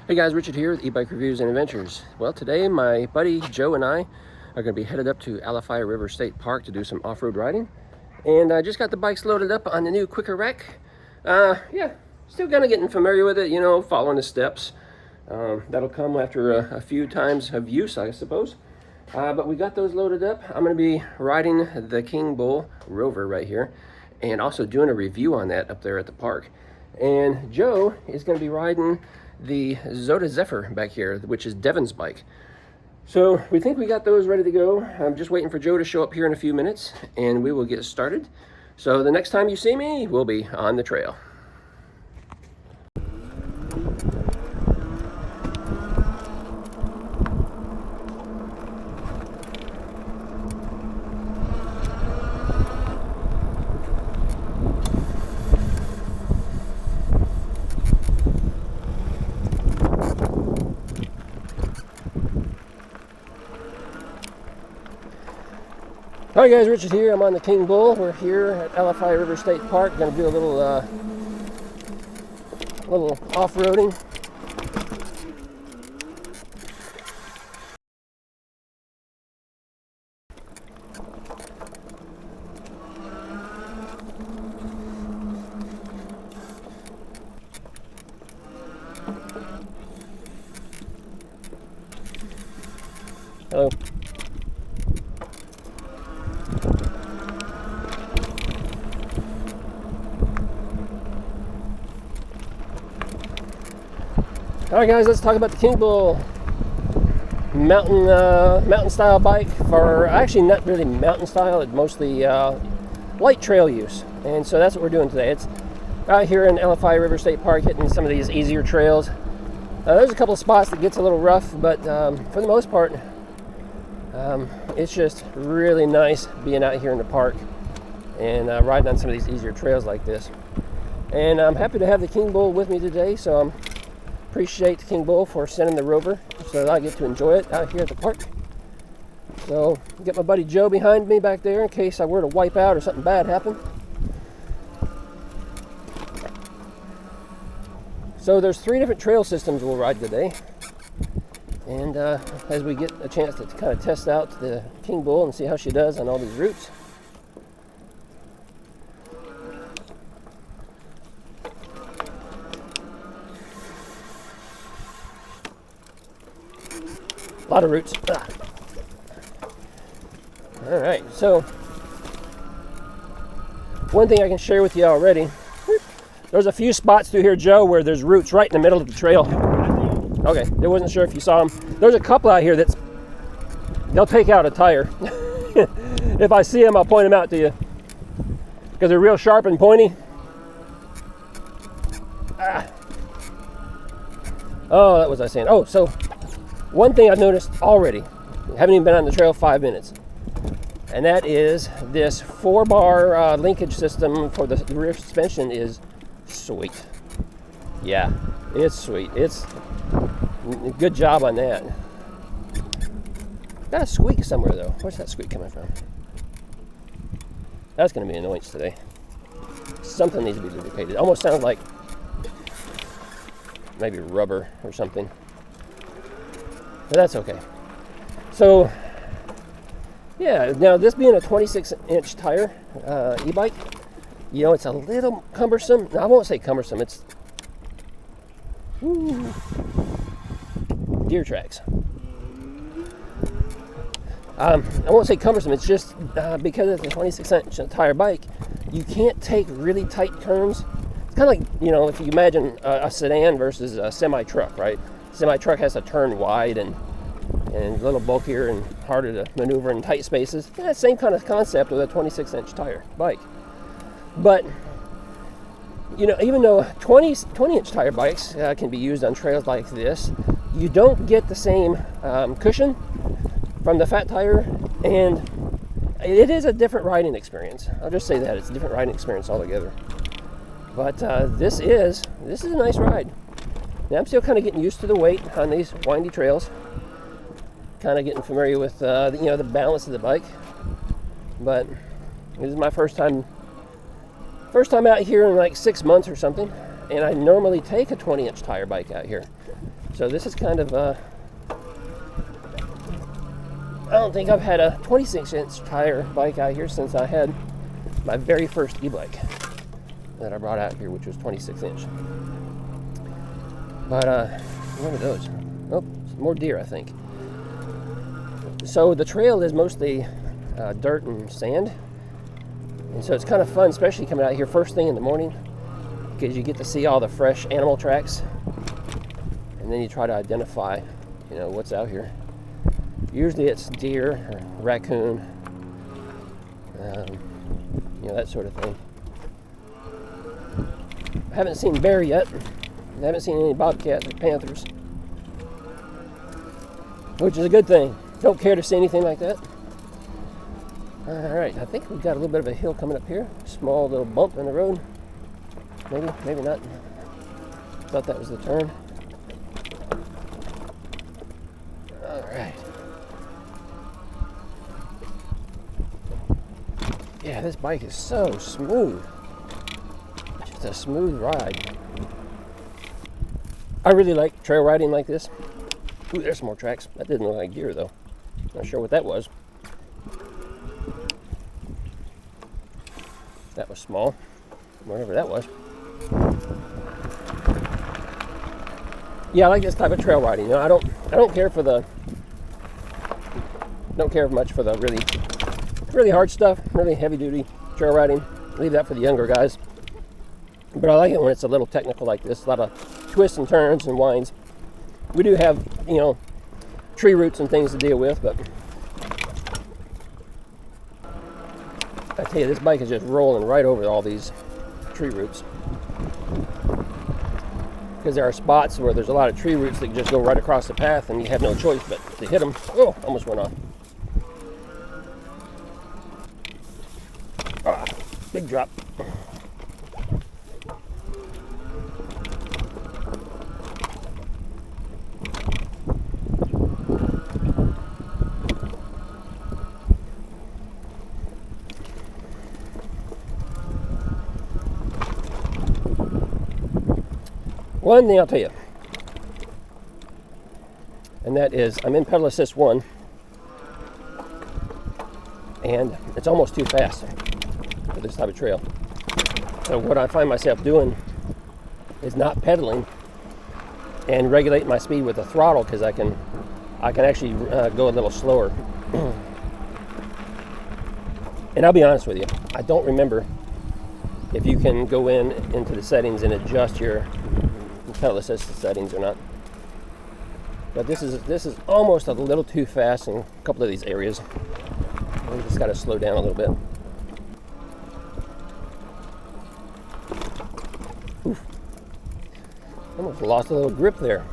Hey guys, Richard here with eBike Reviews and Adventures. Well, today my buddy Joe and I are going to be headed up to Alafaya River State Park to do some off-road riding. And I just got the bikes loaded up on the new Quicker Wreck. Yeah, still kind of getting familiar with it, you know, following the steps. That'll come after a few times of use, I suppose. But we got those loaded up. I'm going to be riding the Kingbull Rover right here and also doing a review on that up there at the park. And Joe is going to be riding the Zota Zephyr back here, which is Devin's bike. So we think we got those ready to go. I'm just waiting for Joe to show up here in a few minutes and we will get started. So the next time you see me, we'll be on the trail. Hi guys, Richard here. I'm on the Kingbull. We're here at Alafaya River State Park. Going to do a little off-roading. Hello. Alright guys, let's talk about the Kingbull mountain style bike. For actually not really mountain style, it's mostly light trail use. And so that's what we're doing today. It's out here in Alafaya River State Park, hitting some of these easier trails. There's a couple of spots that gets a little rough, but for the most part, it's just really nice being out here in the park and riding on some of these easier trails like this. And I'm happy to have the Kingbull with me today, so appreciate the Kingbull for sending the Rover so that I get to enjoy it out here at the park. So get my buddy Joe behind me back there in case I were to wipe out or something bad happened. So there's 3 different trail systems we'll ride today. And as we get a chance to kind of test out the Kingbull and see how she does on all these routes. A lot of roots. All right, so one thing I can share with you already, there's a few spots through here, Joe, where there's roots right in the middle of the trail. Okay, I wasn't sure if you saw them. There's a couple out here they'll take out a tire. If I see them, I'll point them out to you because they're real sharp and pointy. Oh, that was I saying. Oh, so one thing I've noticed already, haven't even been on the trail 5 minutes, and that is this 4-bar linkage system for the rear suspension is sweet. Yeah, it's sweet. It's good job on that. Got a squeak somewhere though. Where's that squeak coming from? That's going to be an annoyance today. Something needs to be lubricated. Almost sounds like maybe rubber or something. But that's okay. So, yeah, now this being a 26-inch tire e-bike, you know, it's a little cumbersome. Now, I won't say cumbersome. It's deer tracks. I won't say cumbersome. It's just because it's a 26-inch tire bike, you can't take really tight turns. It's kind of like, you know, if you imagine a sedan versus a semi-truck, right? Semi-truck has to turn wide and a little bulkier and harder to maneuver in tight spaces. Yeah, same kind of concept with a 26-inch tire bike. But, you know, even though 20-inch tire bikes can be used on trails like this, you don't get the same cushion from the fat tire, and it is a different riding experience. I'll just say that. It's a different riding experience altogether. But this is a nice ride. Now, I'm still kind of getting used to the weight on these windy trails. Kind of getting familiar with the balance of the bike. But this is my first time out here in like 6 months or something. And I normally take a 20-inch tire bike out here. So this is kind of I don't think I've had a 26-inch tire bike out here since I had my very first e-bike that I brought out here, which was 26-inch. But what are those? Oh, more deer, I think. So the trail is mostly dirt and sand, and so it's kind of fun, especially coming out here first thing in the morning, because you get to see all the fresh animal tracks, and then you try to identify, you know, what's out here. Usually it's deer or raccoon, you know, that sort of thing. I haven't seen bear yet. I haven't seen any bobcats or panthers, which is a good thing. Don't care to see anything like that. All right, I think we've got a little bit of a hill coming up here. Small little bump in the road. Maybe, maybe not. Thought that was the turn. All right. Yeah, this bike is so smooth. Just a smooth ride. I really like trail riding like this. Ooh, there's some more tracks. That didn't look like deer though. Not sure what that was. That was small. Whatever that was. Yeah, I like this type of trail riding. You know, I don't care for the much for the really hard stuff, really heavy duty trail riding. Leave that for the younger guys. But I like it when it's a little technical like this. A lot of twists and turns and winds. We do have, you know, tree roots and things to deal with, but I tell you, this bike is just rolling right over all these tree roots. Because there are spots where there's a lot of tree roots that just go right across the path and you have no choice but to hit them. Oh, almost went off. Ah, big drop. One thing I'll tell you, and that is I'm in pedal assist 1, and it's almost too fast for this type of trail. So what I find myself doing is not pedaling and regulating my speed with the throttle, because I can actually go a little slower. And I'll be honest with you, I don't remember if you can go into the settings and adjust your pedal assist settings or not. But this is almost a little too fast in a couple of these areas. We just got to slow down a little bit. Oof. Almost lost a little grip there.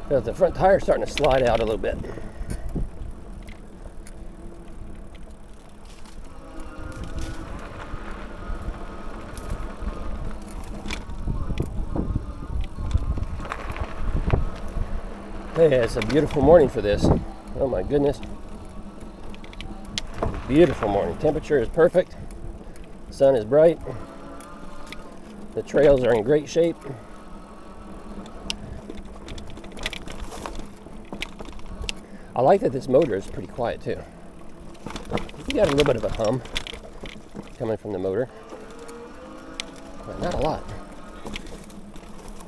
Because the front tire's starting to slide out a little bit. Hey, it's a beautiful morning for this. Oh my goodness. Beautiful morning. Temperature is perfect. Sun is bright. The trails are in great shape. I like that this motor is pretty quiet too. You got a little bit of a hum coming from the motor, but not a lot.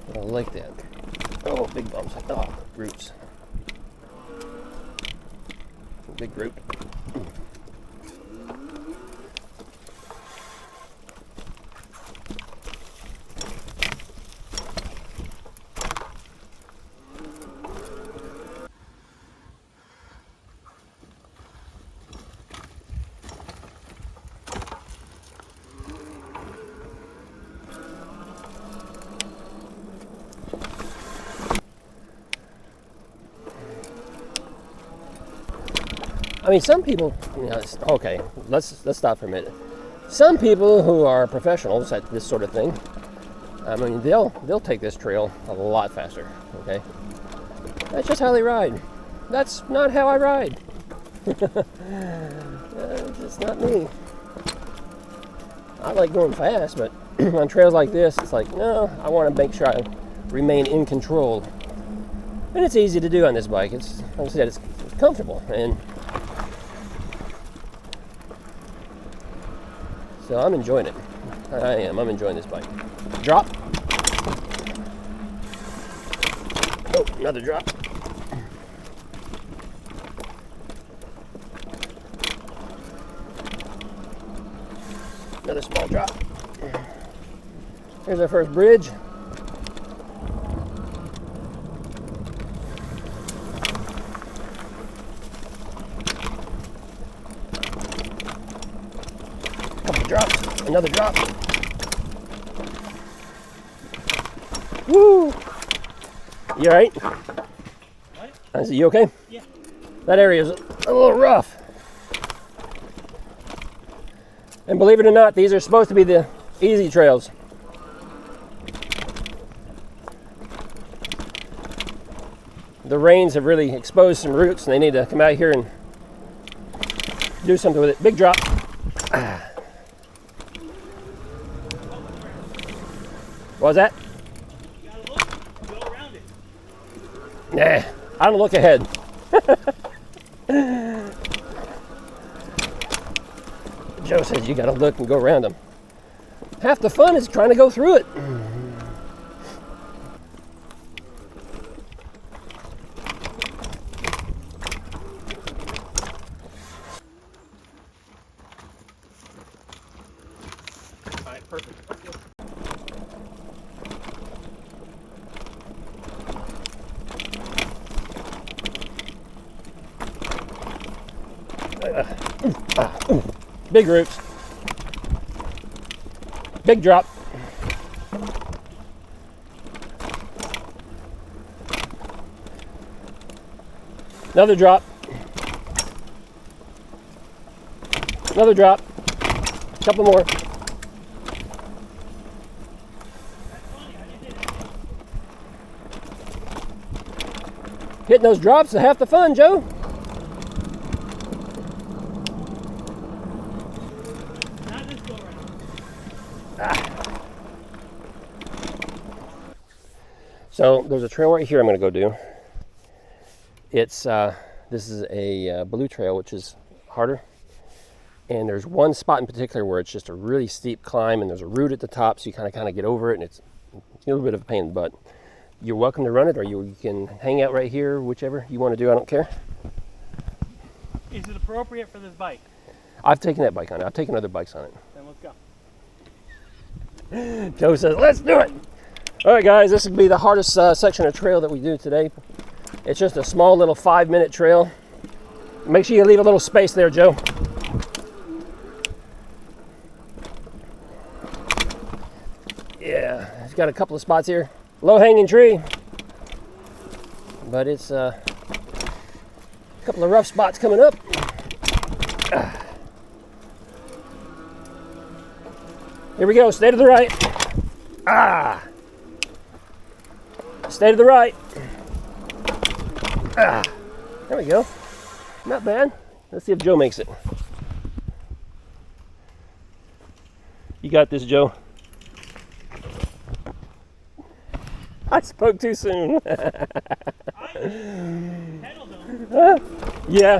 But I like that. Oh, big bumps. Oh, roots. Big root. I mean, some people, you know, okay, let's stop for a minute. Some people who are professionals at this sort of thing, I mean, they'll take this trail a lot faster, okay? That's just how they ride. That's not how I ride. It's not me. I like going fast, but on trails like this, it's like, no, I want to make sure remain in control. And it's easy to do on this bike. It's, like I said, it's comfortable. And so I'm enjoying it. I am. I'm enjoying this bike. Drop. Oh, another drop. Another small drop. Here's our first bridge. Couple drops. Another drop. Woo! You alright? What? I said, you okay? Yeah. That area is a little rough. And believe it or not, these are supposed to be the easy trails. The rains have really exposed some roots and they need to come out here and do something with it. Big drop. What was that? You gotta look, go around it. Nah, I don't look ahead. Joe says you gotta look and go around them. Half the fun is trying to go through it. All right, perfect. Big roots. Big drop. Another drop. Another drop. Couple more. Hitting those drops is half the fun, Joe. Not this go around. So there's a trail right here I'm going to go do. It's this is a blue trail, which is harder. And there's one spot in particular where it's just a really steep climb, and there's a root at the top, so you kind of get over it, and it's a little bit of a pain in the butt. You're welcome to run it, or you can hang out right here, whichever you want to do. I don't care. Is it appropriate for this bike? I've taken that bike on it. I've taken other bikes on it. Then let's go. Joe says, let's do it. All right, guys, this would be the hardest section of trail that we do today. It's just a small little 5-minute trail. Make sure you leave a little space there, Joe. Yeah, it's got a couple of spots here. Low-hanging tree, but it's a couple of rough spots coming up. Here we go, stay to the right. Stay to the right. There we go. Not bad. Let's see if Joe makes it. You got this, Joe. I spoke too soon. Yeah.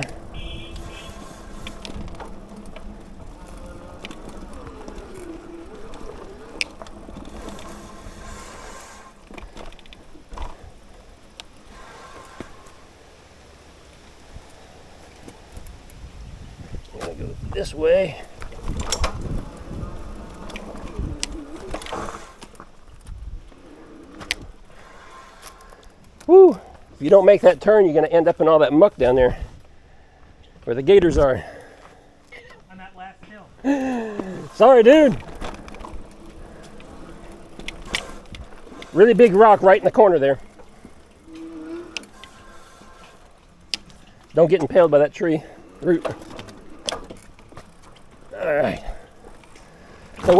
I'm gonna go this way. Woo! If you don't make that turn, you're going to end up in all that muck down there where the gators are. On that last hill. Sorry, dude. Really big rock right in the corner there. Don't get impaled by that tree root. All right. So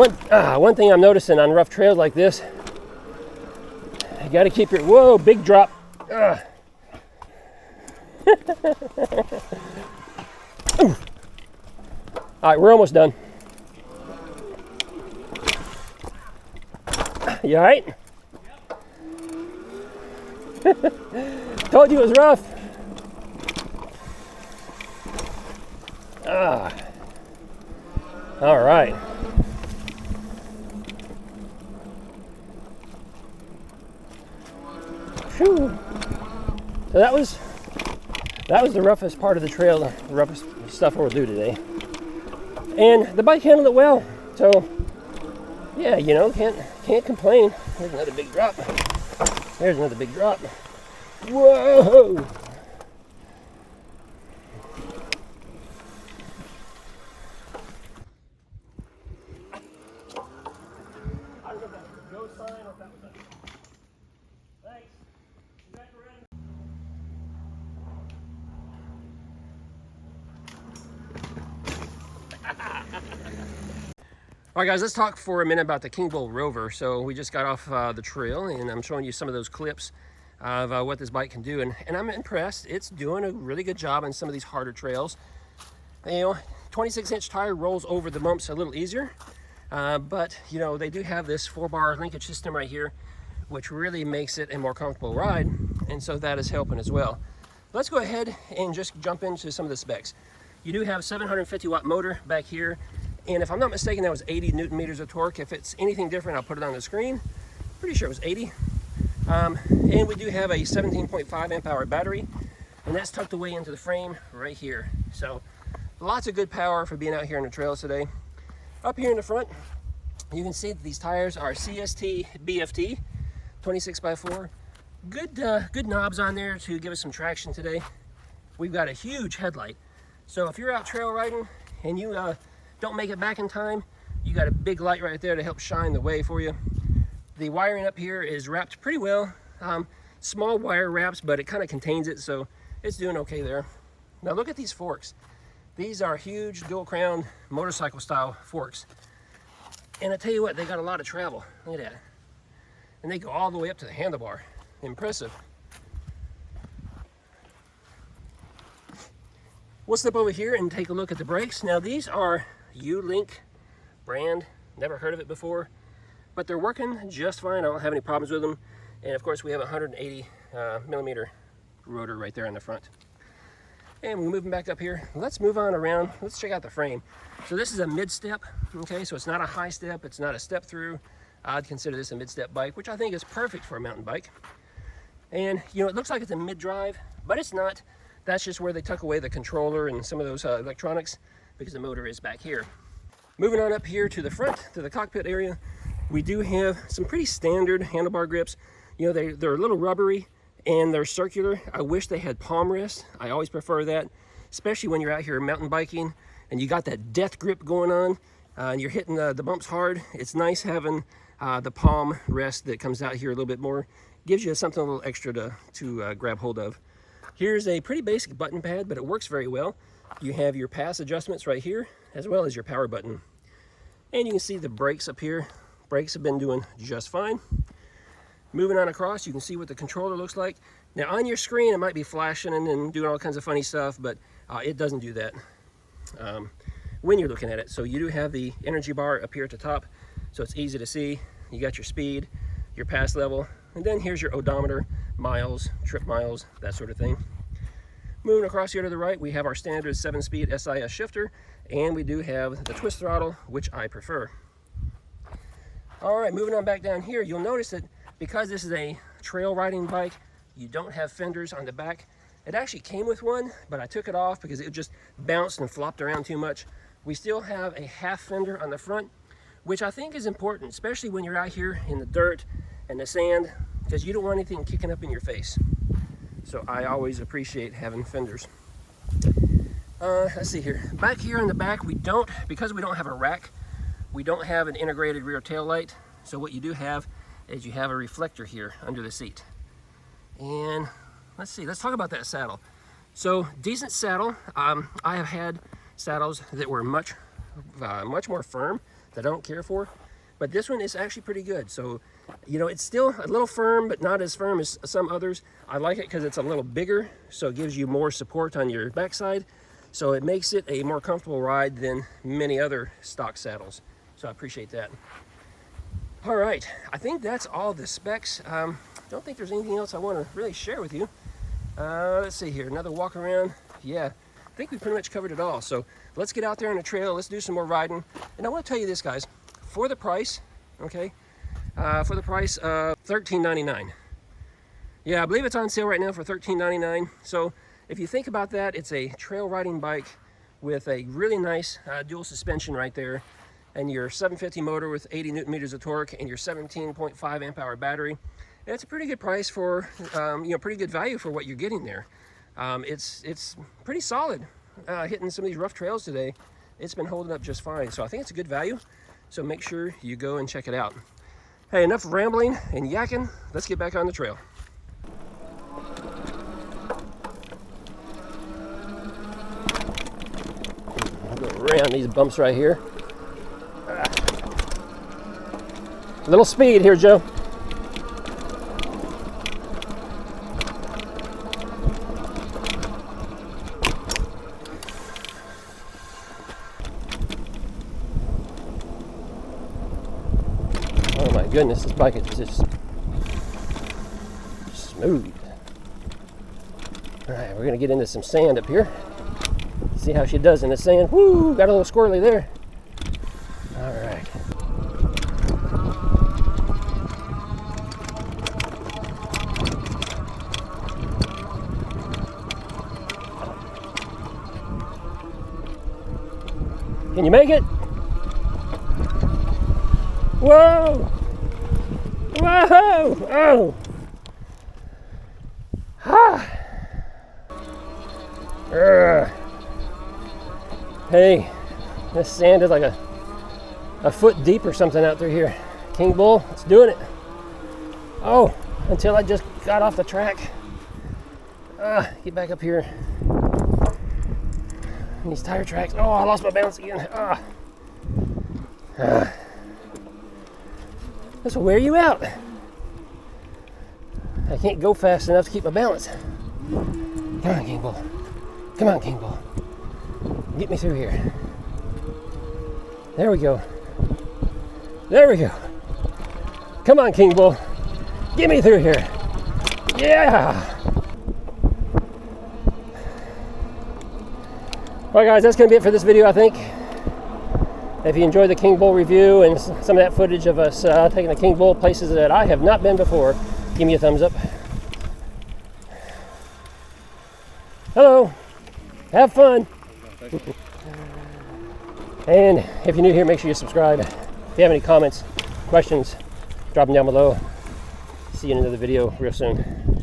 one thing I'm noticing on rough trails like this, you got to keep your, whoa, big drop. All right, we're almost done. You all right? Told you it was rough. Ah. All right. Whew. So that was the roughest part of the trail, the roughest stuff we'll do today. And the bike handled it well. So yeah, you know, can't complain. There's another big drop. There's another big drop. Whoa! All right, guys, let's talk for a minute about the Kingbull Rover. So we just got off the trail, and I'm showing you some of those clips of what this bike can do, and I'm impressed. It's doing a really good job on some of these harder trails. You know, 26-inch tire rolls over the bumps a little easier, but you know, they do have this 4-bar linkage system right here, which really makes it a more comfortable ride, and so that is helping as well. Let's go ahead and just jump into some of the specs. You do have 750 watt motor back here, and if I'm not mistaken, that was 80 Newton meters of torque. If it's anything different, I'll put it on the screen. Pretty sure it was 80. And we do have a 17.5 amp hour battery, and that's tucked away into the frame right here. So lots of good power for being out here on the trails today. Up here in the front, you can see that these tires are CST BFT 26x4. Good knobs on there to give us some traction today. We've got a huge headlight, so if you're out trail riding and you don't make it back in time, you got a big light right there to help shine the way for you. The wiring up here is wrapped pretty well. Small wire wraps, but it kind of contains it, so it's doing okay there. Now look at these forks. These are huge dual crown motorcycle style forks. And I tell you what, they got a lot of travel. Look at that. And they go all the way up to the handlebar. Impressive. We'll step over here and take a look at the brakes. Now these are U-Link brand, never heard of it before, but they're working just fine. I don't have any problems with them. And of course we have a 180 millimeter rotor right there in the front. And we're moving back up here. Let's move on around. Let's check out the frame. So this is a mid-step, okay? So it's not a high step, it's not a step through. I'd consider this a mid-step bike, which I think is perfect for a mountain bike. And you know, it looks like it's a mid-drive, but it's not. That's just where they tuck away the controller and some of those electronics, because the motor is back here. Moving on up here to the front, to the cockpit area, we do have some pretty standard handlebar grips. You know, they're a little rubbery and they're circular. I wish they had palm rest. I always prefer that, especially when you're out here mountain biking and you got that death grip going on and you're hitting the bumps hard. It's nice having the palm rest that comes out here a little bit more. Gives you something a little extra to grab hold of. Here's a pretty basic button pad, but it works very well. You have your pass adjustments right here, as well as your power button. And you can see the brakes up here. Brakes have been doing just fine. Moving on across, you can see what the controller looks like. Now on your screen, it might be flashing and doing all kinds of funny stuff, but it doesn't do that when you're looking at it. So you do have the energy bar up here at the top, so it's easy to see. You got your speed, your pass level, and then here's your odometer, miles, trip miles, that sort of thing. Moving across here to the right, we have our standard 7-speed SIS shifter, and we do have the twist throttle, which I prefer. All right, moving on back down here, you'll notice that because this is a trail riding bike, you don't have fenders on the back. It actually came with one, but I took it off because it just bounced and flopped around too much. We still have a half fender on the front, which I think is important, especially when you're out here in the dirt and the sand, because you don't want anything kicking up in your face. So I always appreciate having fenders. Let's see here. Back here in the back, because we don't have a rack, we don't have an integrated rear tail light. So what you do have is you have a reflector here under the seat. And let's see, let's talk about that saddle. So decent saddle. I have had saddles that were much more firm that I don't care for, but this one is actually pretty good. So, you know, it's still a little firm, but not as firm as some others. I like it because it's a little bigger, so it gives you more support on your backside. So it makes it a more comfortable ride than many other stock saddles. So I appreciate that. All right, I think that's all the specs. don't think there's anything else I want to really share with you. Let's see here, another walk around. Yeah, I think we pretty much covered it all. So let's get out there on the trail. Let's do some more riding. And I want to tell you this, guys, for the price, okay, for the price of $13.99. Yeah, I believe it's on sale right now for $13.99. So if you think about that, it's a trail riding bike with a really nice dual suspension right there, and your 750 motor with 80 Newton meters of torque, and your 17.5 amp hour battery. And it's a pretty good price for, pretty good value for what you're getting there. It's pretty solid. Hitting some of these rough trails today, it's been holding up just fine. So I think it's a good value. So make sure you go and check it out. Hey, enough rambling and yakking. Let's get back on the trail. I'll go around these bumps right here. A little speed here, Joe. Oh my goodness, this bike is just smooth. All right, we're gonna get into some sand up here. See how she does in the sand. Woo, got a little squirrely there. All right. Can you make it? Whoa! Whoa! Oh! Ha! Hey, this sand is like a foot deep or something out through here. Kingbull, it's doing it. Oh, until I just got off the track. Get back up here. These tire tracks. Oh, I lost my balance again. This will wear you out. I can't go fast enough to keep my balance. Come on, Kingbull. Come on, Kingbull. Get me through here. There we go. There we go. Come on, Kingbull. Get me through here. Yeah! Alright guys, that's going to be it for this video, I think. If you enjoyed the Kingbull review and some of that footage of us taking the Kingbull places that I have not been before, give me a thumbs up. Hello. Have fun. And if you're new here, make sure you subscribe. If you have any comments, questions, drop them down below. See you in another video real soon.